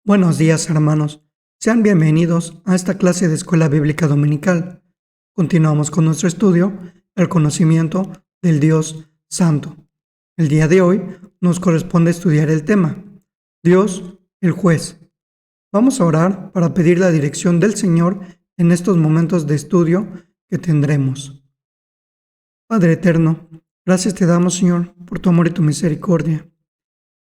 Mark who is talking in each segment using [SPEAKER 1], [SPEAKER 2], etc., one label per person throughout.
[SPEAKER 1] Buenos días, hermanos. Sean bienvenidos a esta clase de Escuela Bíblica Dominical. Continuamos con nuestro estudio, el conocimiento del Dios Santo. El día de hoy nos corresponde estudiar el tema, Dios, el juez. Vamos a orar para pedir la dirección del Señor en estos momentos de estudio que tendremos. Padre eterno, gracias te damos, Señor, por tu amor y tu misericordia.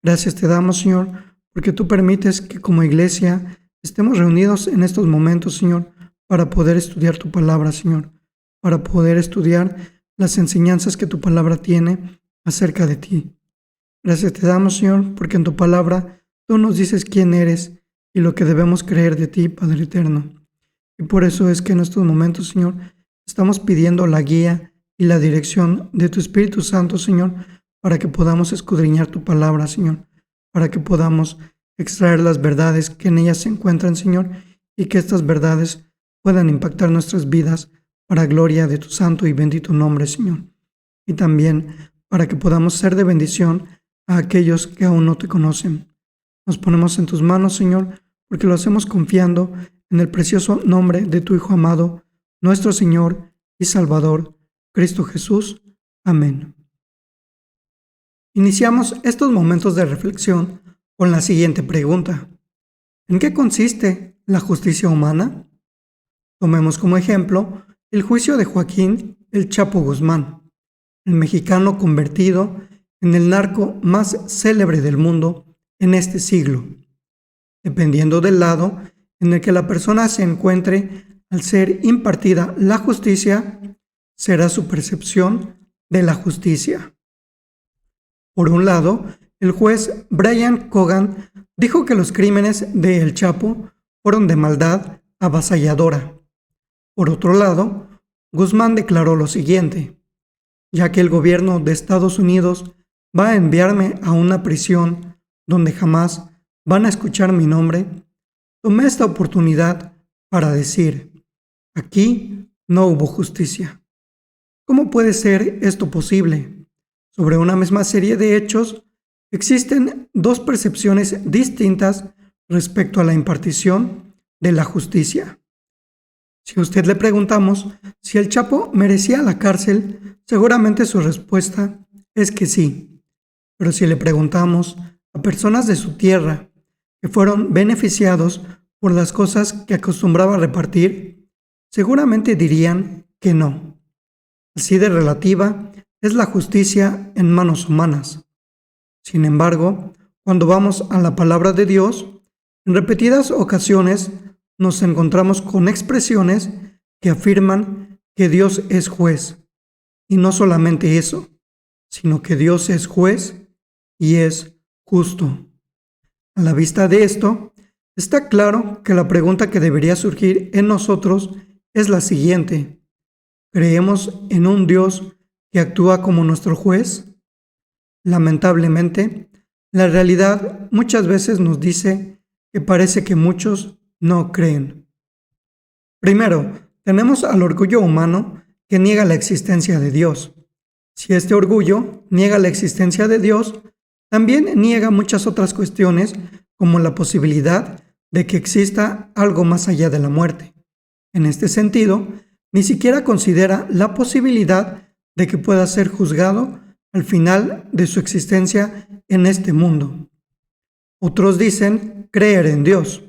[SPEAKER 1] Gracias te damos, Señor, porque tú permites que como iglesia estemos reunidos en estos momentos, Señor, para poder estudiar tu palabra, Señor, para poder estudiar las enseñanzas que tu palabra tiene acerca de ti. Gracias te damos, Señor, porque en tu palabra tú nos dices quién eres y lo que debemos creer de ti, Padre eterno. Y por eso es que en estos momentos, Señor, estamos pidiendo la guía y la dirección de tu Espíritu Santo, Señor, para que podamos escudriñar tu palabra, Señor, para que podamos extraer las verdades que en ellas se encuentran, Señor, y que estas verdades puedan impactar nuestras vidas para gloria de tu santo y bendito nombre, Señor. Y también para que podamos ser de bendición a aquellos que aún no te conocen. Nos ponemos en tus manos, Señor, porque lo hacemos confiando en el precioso nombre de tu Hijo amado, nuestro Señor y Salvador, Cristo Jesús. Amén. Iniciamos estos momentos de reflexión con la siguiente pregunta. ¿En qué consiste la justicia humana? Tomemos como ejemplo el juicio de Joaquín El Chapo Guzmán, el mexicano convertido en el narco más célebre del mundo en este siglo. Dependiendo del lado en el que la persona se encuentre al ser impartida la justicia, será su percepción de la justicia. Por un lado, el juez Brian Cogan dijo que los crímenes de El Chapo fueron de maldad avasalladora. Por otro lado, Guzmán declaró lo siguiente: ya que el gobierno de Estados Unidos va a enviarme a una prisión donde jamás van a escuchar mi nombre, tomé esta oportunidad para decir, aquí no hubo justicia. ¿Cómo puede ser esto posible? Sobre una misma serie de hechos, existen dos percepciones distintas respecto a la impartición de la justicia. Si a usted le preguntamos si el Chapo merecía la cárcel, seguramente su respuesta es que sí. Pero si le preguntamos a personas de su tierra que fueron beneficiados por las cosas que acostumbraba repartir, seguramente dirían que no. Así de relativa es la justicia en manos humanas. Sin embargo, cuando vamos a la palabra de Dios, en repetidas ocasiones nos encontramos con expresiones que afirman que Dios es juez. Y no solamente eso, sino que Dios es juez y es justo. A la vista de esto, está claro que la pregunta que debería surgir en nosotros es la siguiente: ¿creemos en un Dios que actúa como nuestro juez? Lamentablemente, la realidad muchas veces nos dice que parece que muchos no creen. Primero, tenemos al orgullo humano que niega la existencia de Dios. Si este orgullo niega la existencia de Dios, también niega muchas otras cuestiones como la posibilidad de que exista algo más allá de la muerte. En este sentido, ni siquiera considera la posibilidad de que pueda ser juzgado al final de su existencia en este mundo. Otros dicen creer en Dios.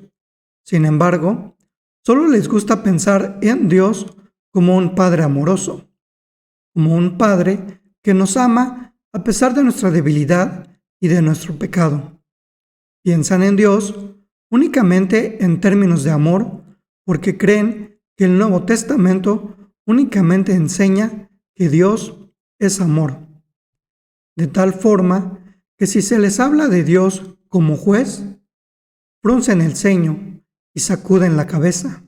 [SPEAKER 1] Sin embargo, solo les gusta pensar en Dios como un Padre amoroso, como un Padre que nos ama a pesar de nuestra debilidad y de nuestro pecado. Piensan en Dios únicamente en términos de amor porque creen que el Nuevo Testamento únicamente enseña que Dios es amor. De tal forma que si se les habla de Dios como juez, fruncen el ceño y sacuden la cabeza,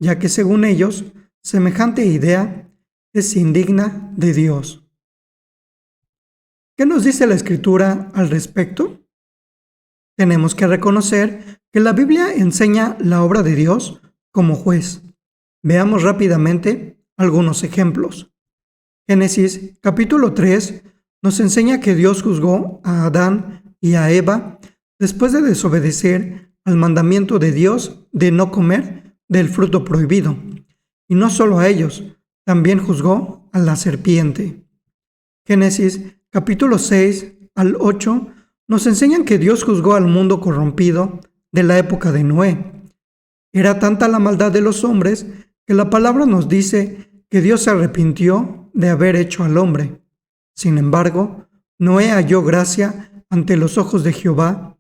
[SPEAKER 1] ya que según ellos, semejante idea es indigna de Dios. ¿Qué nos dice la Escritura al respecto? Tenemos que reconocer que la Biblia enseña la obra de Dios como juez. Veamos rápidamente algunos ejemplos. Génesis capítulo 3 nos enseña que Dios juzgó a Adán y a Eva después de desobedecer al mandamiento de Dios de no comer del fruto prohibido. Y no solo a ellos, también juzgó a la serpiente. Génesis capítulo 6 al 8 nos enseñan que Dios juzgó al mundo corrompido de la época de Noé. Era tanta la maldad de los hombres que la palabra nos dice que Dios se arrepintió de haber hecho al hombre. Sin embargo, Noé halló gracia ante los ojos de Jehová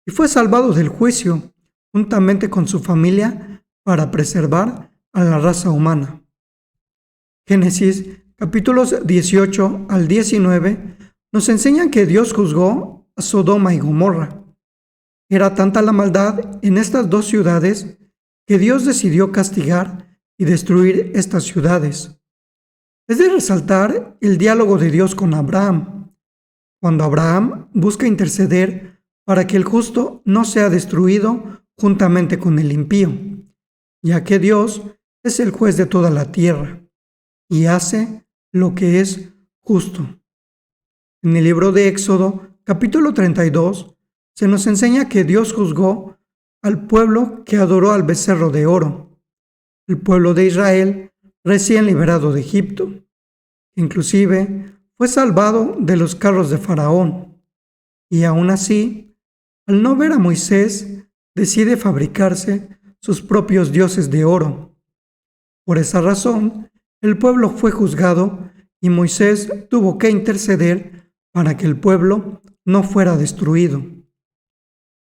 [SPEAKER 1] y fue salvado del juicio, juntamente con su familia, para preservar a la raza humana. Génesis capítulos 18 al 19 nos enseñan que Dios juzgó a Sodoma y Gomorra. Era tanta la maldad en estas dos ciudades que Dios decidió castigar y destruir estas ciudades. Es de resaltar el diálogo de Dios con Abraham, cuando Abraham busca interceder para que el justo no sea destruido juntamente con el impío, ya que Dios es el juez de toda la tierra y hace lo que es justo. En el libro de Éxodo, capítulo 32, se nos enseña que Dios juzgó al pueblo que adoró al becerro de oro, el pueblo de Israel recién liberado de Egipto. Inclusive fue salvado de los carros de Faraón, y aún así, al no ver a Moisés, decide fabricarse sus propios dioses de oro. Por esa razón, el pueblo fue juzgado y Moisés tuvo que interceder para que el pueblo no fuera destruido.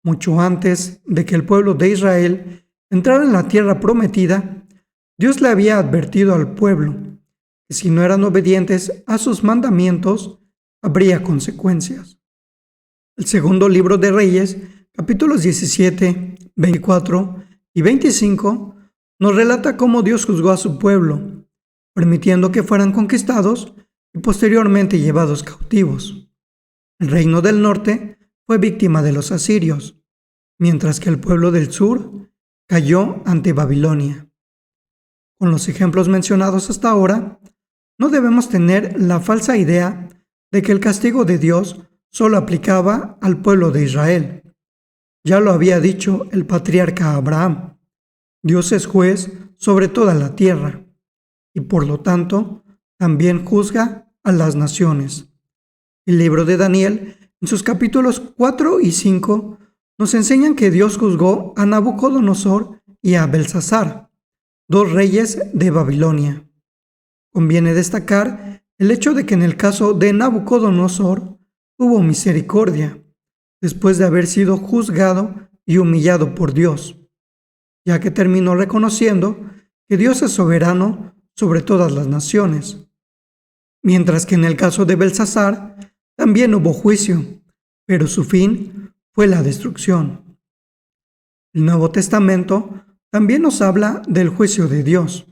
[SPEAKER 1] Mucho antes de que el pueblo de Israel entrara en la tierra prometida, Dios le había advertido al pueblo que si no eran obedientes a sus mandamientos, habría consecuencias. El segundo libro de Reyes, capítulos 17, 24 y 25, nos relata cómo Dios juzgó a su pueblo, permitiendo que fueran conquistados y posteriormente llevados cautivos. El reino del norte fue víctima de los asirios, mientras que el pueblo del sur cayó ante Babilonia. Con los ejemplos mencionados hasta ahora, no debemos tener la falsa idea de que el castigo de Dios solo aplicaba al pueblo de Israel. Ya lo había dicho el patriarca Abraham: Dios es juez sobre toda la tierra y por lo tanto también juzga a las naciones. El libro de Daniel, en sus capítulos 4 y 5, nos enseñan que Dios juzgó a Nabucodonosor y a Belsasar, dos reyes de Babilonia. Conviene destacar el hecho de que en el caso de Nabucodonosor tuvo misericordia, después de haber sido juzgado y humillado por Dios, ya que terminó reconociendo que Dios es soberano sobre todas las naciones. Mientras que en el caso de Belsasar también hubo juicio, pero su fin fue la destrucción. El Nuevo Testamento también nos habla del juicio de Dios.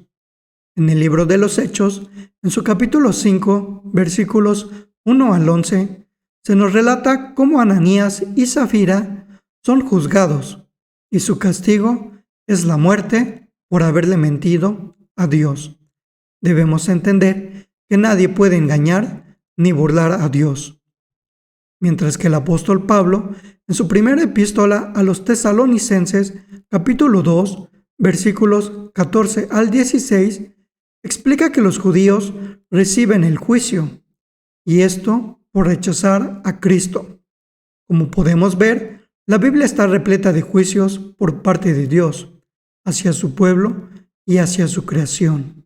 [SPEAKER 1] En el libro de los Hechos, en su capítulo 5, versículos 1 al 11, se nos relata cómo Ananías y Zafira son juzgados y su castigo es la muerte por haberle mentido a Dios. Debemos entender que nadie puede engañar ni burlar a Dios. Mientras que el apóstol Pablo, en su primera epístola a los Tesalonicenses, capítulo 2, versículos 14 al 16, explica que los judíos reciben el juicio, y esto por rechazar a Cristo. Como podemos ver, la Biblia está repleta de juicios por parte de Dios, hacia su pueblo y hacia su creación.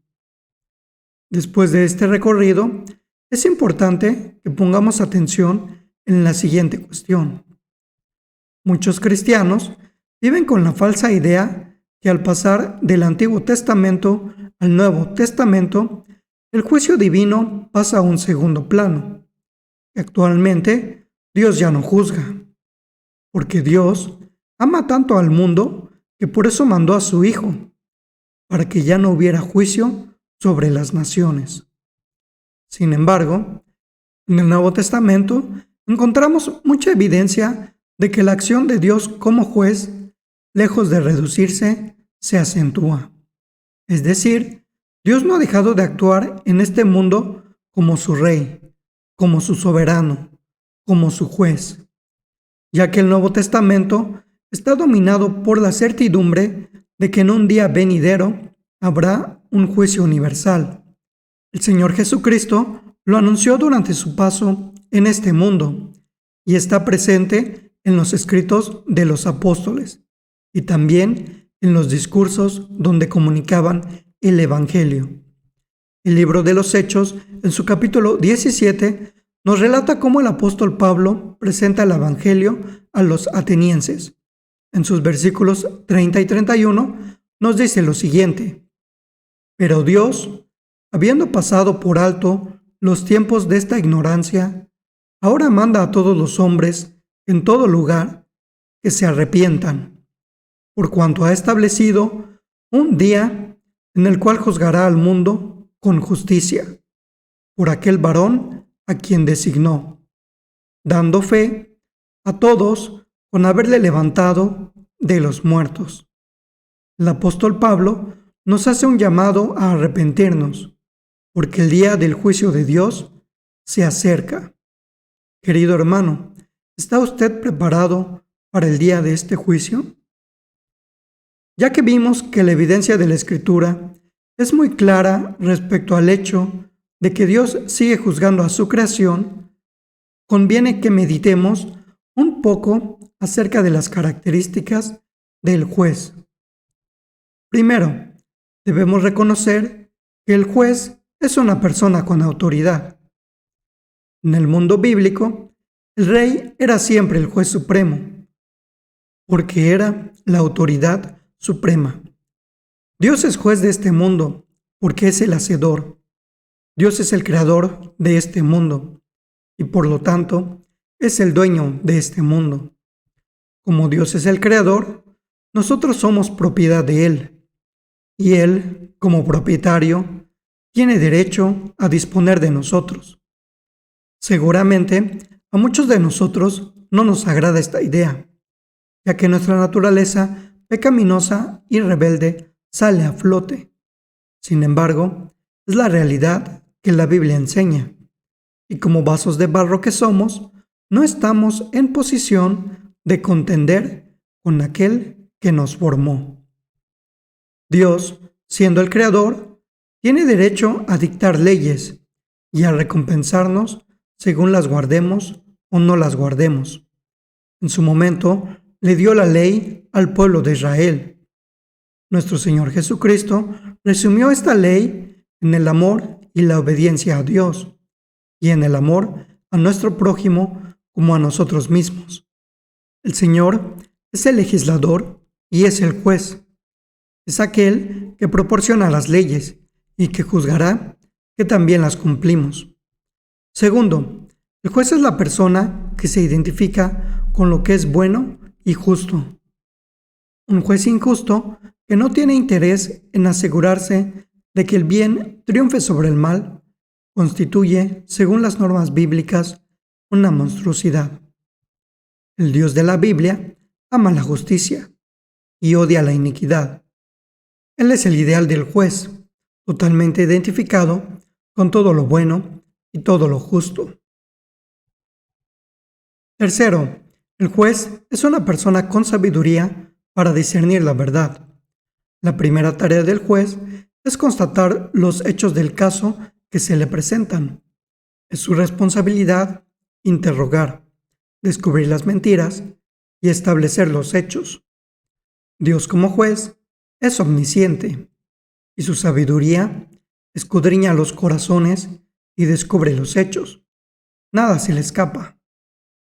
[SPEAKER 1] Después de este recorrido, es importante que pongamos atención en la siguiente cuestión. Muchos cristianos viven con la falsa idea que al pasar del Antiguo Testamento al Nuevo Testamento, el juicio divino pasa a un segundo plano. Y actualmente, Dios ya no juzga, porque Dios ama tanto al mundo que por eso mandó a su Hijo, para que ya no hubiera juicio sobre las naciones. Sin embargo, en el Nuevo Testamento encontramos mucha evidencia de que la acción de Dios como juez, lejos de reducirse, se acentúa. Es decir, Dios no ha dejado de actuar en este mundo como su rey, como su soberano, como su juez, ya que el Nuevo Testamento está dominado por la certidumbre de que en un día venidero habrá un juicio universal. El Señor Jesucristo lo anunció durante su paso en este mundo y está presente en los escritos de los apóstoles y también en los discursos donde comunicaban el Evangelio. El libro de los Hechos, en su capítulo 17, nos relata cómo el apóstol Pablo presenta el Evangelio a los atenienses. En sus versículos 30 y 31 nos dice lo siguiente: pero Dios, habiendo pasado por alto los tiempos de esta ignorancia, ahora manda a todos los hombres en todo lugar que se arrepientan, por cuanto ha establecido un día en el cual juzgará al mundo con justicia, por aquel varón a quien designó, dando fe a todos con haberle levantado de los muertos. El apóstol Pablo nos hace un llamado a arrepentirnos, porque el día del juicio de Dios se acerca. Querido hermano, ¿está usted preparado para el día de este juicio? Ya que vimos que la evidencia de la Escritura es muy clara respecto al hecho de que Dios sigue juzgando a su creación, conviene que meditemos un poco acerca de las características del juez. Primero, debemos reconocer que el juez es una persona con autoridad. En el mundo bíblico, el rey era siempre el juez supremo, porque era la autoridad suprema. Dios es juez de este mundo, porque es el hacedor. Dios es el creador de este mundo, y por lo tanto, es el dueño de este mundo. Como Dios es el creador, nosotros somos propiedad de Él, y Él, como propietario, tiene derecho a disponer de nosotros. Seguramente, a muchos de nosotros no nos agrada esta idea, ya que nuestra naturaleza pecaminosa y rebelde sale a flote. Sin embargo, es la realidad que la Biblia enseña, y como vasos de barro que somos, no estamos en posición de contender con aquel que nos formó. Dios, siendo el creador, tiene derecho a dictar leyes y a recompensarnos según las guardemos o no las guardemos. En su momento, le dio la ley al pueblo de Israel. Nuestro Señor Jesucristo resumió esta ley en el amor y la obediencia a Dios, y en el amor a nuestro prójimo como a nosotros mismos. El Señor es el legislador y es el juez. Es aquel que proporciona las leyes y que juzgará que también las cumplimos. Segundo, el juez es la persona que se identifica con lo que es bueno y justo. Un juez injusto que no tiene interés en asegurarse de que el bien triunfe sobre el mal constituye, según las normas bíblicas, una monstruosidad. El Dios de la Biblia ama la justicia y odia la iniquidad. Él es el ideal del juez, totalmente identificado con todo lo bueno y todo lo justo. Tercero, el juez es una persona con sabiduría para discernir la verdad. La primera tarea del juez es constatar los hechos del caso que se le presentan. Es su responsabilidad interrogar, descubrir las mentiras y establecer los hechos. Dios como juez es omnisciente y su sabiduría escudriña los corazones y descubre los hechos. Nada se le escapa.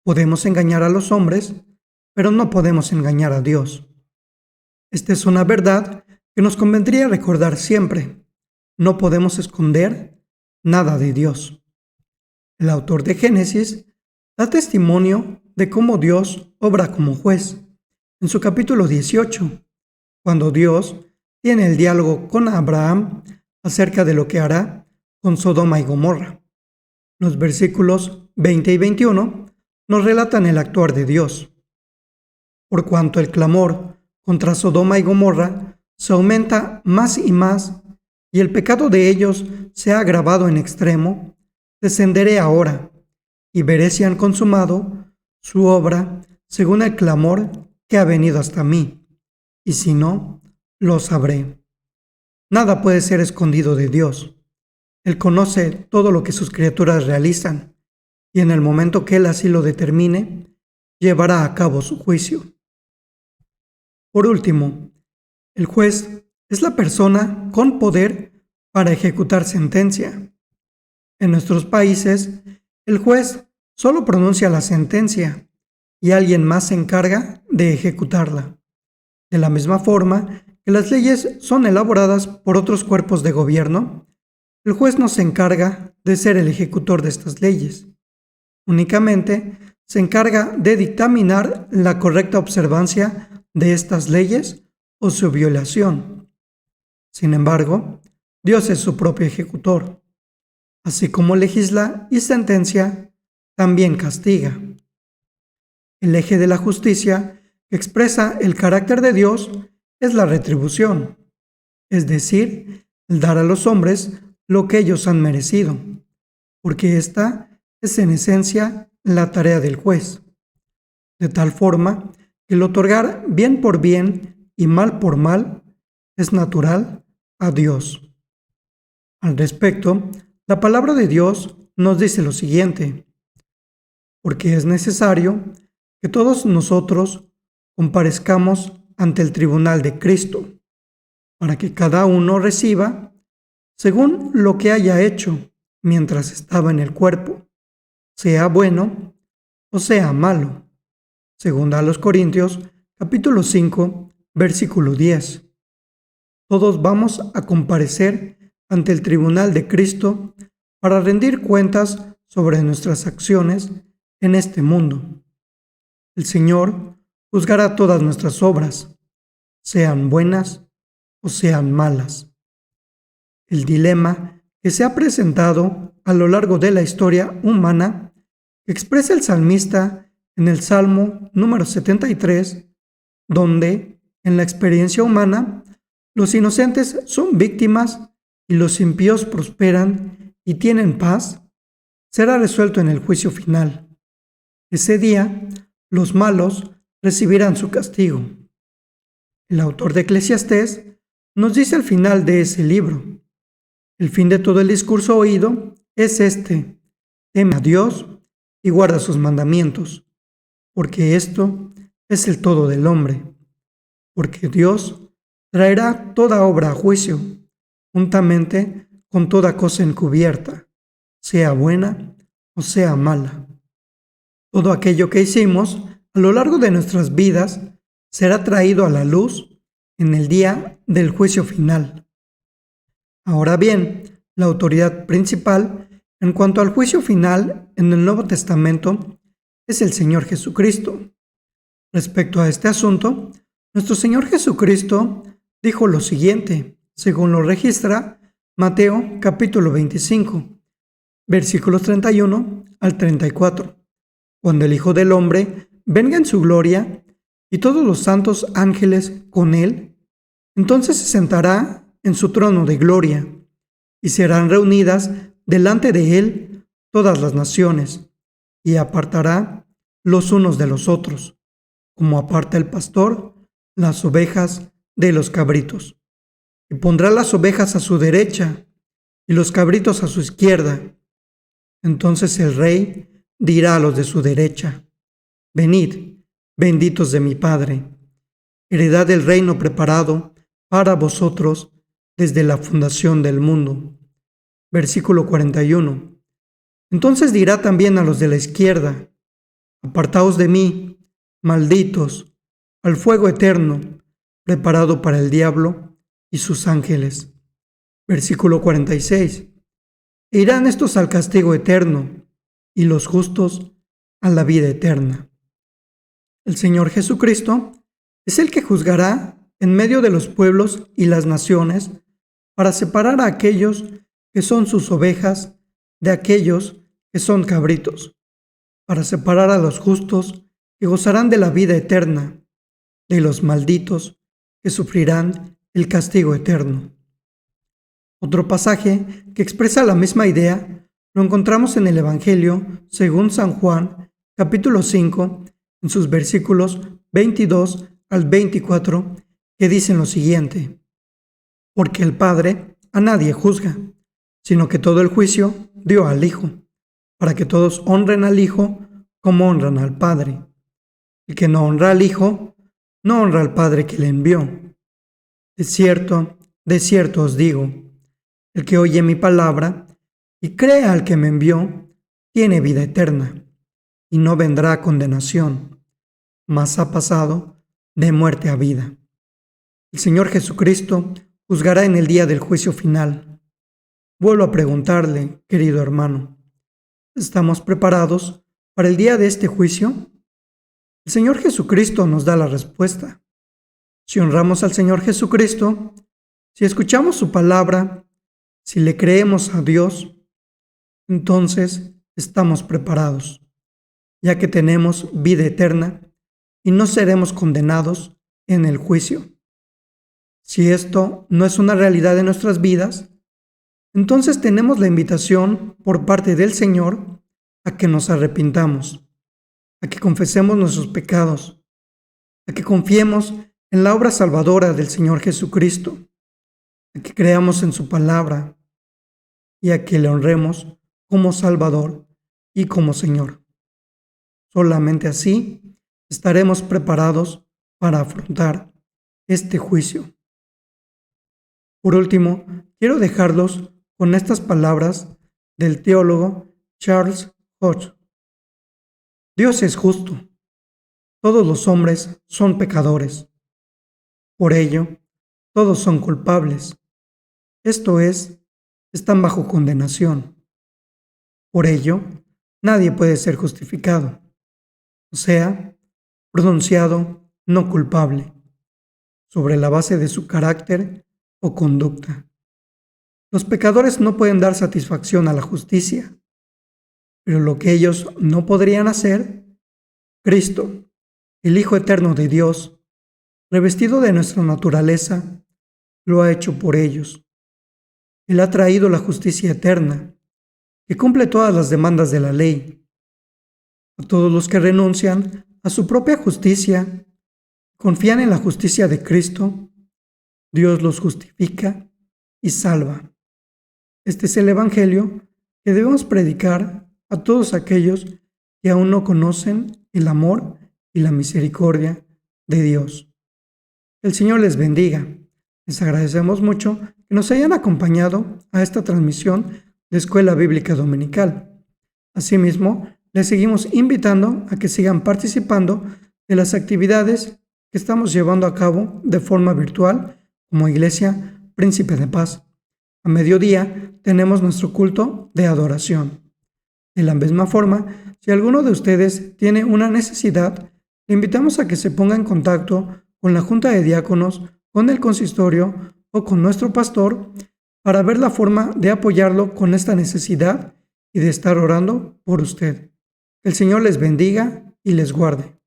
[SPEAKER 1] Podemos engañar a los hombres, pero no podemos engañar a Dios. Esta es una verdad que nos convendría recordar siempre. No podemos esconder nada de Dios. El autor de Génesis da testimonio de cómo Dios obra como juez. En su capítulo 18, cuando Dios tiene el diálogo con Abraham acerca de lo que hará con Sodoma y Gomorra. Los versículos 20 y 21 nos relatan el actuar de Dios. Por cuanto el clamor contra Sodoma y Gomorra se aumenta más y más, y el pecado de ellos se ha agravado en extremo, descenderé ahora, y veré si han consumado su obra según el clamor que ha venido hasta mí, y si no, lo sabré. Nada puede ser escondido de Dios. Él conoce todo lo que sus criaturas realizan, y en el momento que Él así lo determine, llevará a cabo su juicio. Por último, el juez es la persona con poder para ejecutar sentencia. En nuestros países, el juez solo pronuncia la sentencia y alguien más se encarga de ejecutarla. De la misma forma que las leyes son elaboradas por otros cuerpos de gobierno, el juez no se encarga de ser el ejecutor de estas leyes. Únicamente se encarga de dictaminar la correcta observancia de estas leyes o su violación. Sin embargo, Dios es su propio ejecutor. Así como legisla y sentencia, también castiga. El eje de la justicia que expresa el carácter de Dios es la retribución, es decir, el dar a los hombres lo que ellos han merecido, porque esta es en esencia la tarea del juez, de tal forma que el otorgar bien por bien y mal por mal es natural a Dios. Al respecto, la palabra de Dios nos dice lo siguiente: porque es necesario que todos nosotros comparezcamos ante el tribunal de Cristo, para que cada uno reciba según lo que haya hecho mientras estaba en el cuerpo, sea bueno o sea malo. Segunda a los Corintios, capítulo 5, versículo 10. Todos vamos a comparecer ante el tribunal de Cristo para rendir cuentas sobre nuestras acciones en este mundo. El Señor juzgará todas nuestras obras, sean buenas o sean malas. El dilema que se ha presentado a lo largo de la historia humana expresa el salmista en el Salmo número 73, donde, en la experiencia humana, los inocentes son víctimas y los impíos prosperan y tienen paz, será resuelto en el juicio final. Ese día, los malos recibirán su castigo. El autor de Eclesiastés nos dice al final de ese libro: el fin de todo el discurso oído es este: teme a Dios y guarda sus mandamientos, porque esto es el todo del hombre. Porque Dios traerá toda obra a juicio, juntamente con toda cosa encubierta, sea buena o sea mala. Todo aquello que hicimos a lo largo de nuestras vidas será traído a la luz en el día del juicio final. Ahora bien, la autoridad principal en cuanto al juicio final en el Nuevo Testamento es el Señor Jesucristo. Respecto a este asunto, nuestro Señor Jesucristo dijo lo siguiente, según lo registra Mateo capítulo 25, versículos 31 al 34. Cuando el Hijo del Hombre venga en su gloria y todos los santos ángeles con él, entonces se sentará en su trono de gloria y serán reunidas delante de él todas las naciones, y apartará los unos de los otros, como aparta el pastor las ovejas de los cabritos. Y pondrá las ovejas a su derecha y los cabritos a su izquierda. Entonces el rey dirá a los de su derecha: venid, benditos de mi Padre, heredad del reino preparado para vosotros desde la fundación del mundo. Versículo 41. Entonces dirá también a los de la izquierda: apartaos de mí, malditos, al fuego eterno, preparado para el diablo y sus ángeles. Versículo 46. E irán estos al castigo eterno, y los justos a la vida eterna. El Señor Jesucristo es el que juzgará en medio de los pueblos y las naciones para separar a aquellos que son sus ovejas de aquellos que son cabritos, para separar a los justos que gozarán de la vida eterna, de los malditos que sufrirán el castigo eterno. Otro pasaje que expresa la misma idea lo encontramos en el Evangelio según San Juan, capítulo 5, en sus versículos 22 al 24, que dicen lo siguiente: porque el Padre a nadie juzga, sino que todo el juicio dio al Hijo, para que todos honren al Hijo como honran al Padre. El que no honra al Hijo, no honra al Padre que le envió. De cierto os digo, el que oye mi palabra y cree al que me envió, tiene vida eterna, y no vendrá a condenación, mas ha pasado de muerte a vida. El Señor Jesucristo juzgará en el día del juicio final. Vuelvo a preguntarle, querido hermano, ¿estamos preparados para el día de este juicio? El Señor Jesucristo nos da la respuesta. Si honramos al Señor Jesucristo, si escuchamos su palabra, si le creemos a Dios, entonces estamos preparados, ya que tenemos vida eterna y no seremos condenados en el juicio. Si esto no es una realidad de nuestras vidas, entonces tenemos la invitación por parte del Señor a que nos arrepintamos, a que confesemos nuestros pecados, a que confiemos en la obra salvadora del Señor Jesucristo, a que creamos en su palabra y a que le honremos como Salvador y como Señor. Solamente así estaremos preparados para afrontar este juicio. Por último, quiero dejarlos con estas palabras del teólogo Charles Hodge. Dios es justo. Todos los hombres son pecadores. Por ello, todos son culpables. Esto es, están bajo condenación. Por ello, nadie puede ser justificado, o sea, pronunciado no culpable, sobre la base de su carácter o conducta. Los pecadores no pueden dar satisfacción a la justicia, pero lo que ellos no podrían hacer, Cristo, el Hijo eterno de Dios, revestido de nuestra naturaleza, lo ha hecho por ellos. Él ha traído la justicia eterna, que cumple todas las demandas de la ley. A todos los que renuncian a su propia justicia, confían en la justicia de Cristo, Dios los justifica y salva. Este es el Evangelio que debemos predicar a todos aquellos que aún no conocen el amor y la misericordia de Dios. El Señor les bendiga. Les agradecemos mucho que nos hayan acompañado a esta transmisión de Escuela Bíblica Dominical. Asimismo, les seguimos invitando a que sigan participando de las actividades que estamos llevando a cabo de forma virtual como Iglesia Príncipe de Paz. A mediodía tenemos nuestro culto de adoración. De la misma forma, si alguno de ustedes tiene una necesidad, le invitamos a que se ponga en contacto con la Junta de Diáconos, con el consistorio o con nuestro pastor para ver la forma de apoyarlo con esta necesidad y de estar orando por usted. Que el Señor les bendiga y les guarde.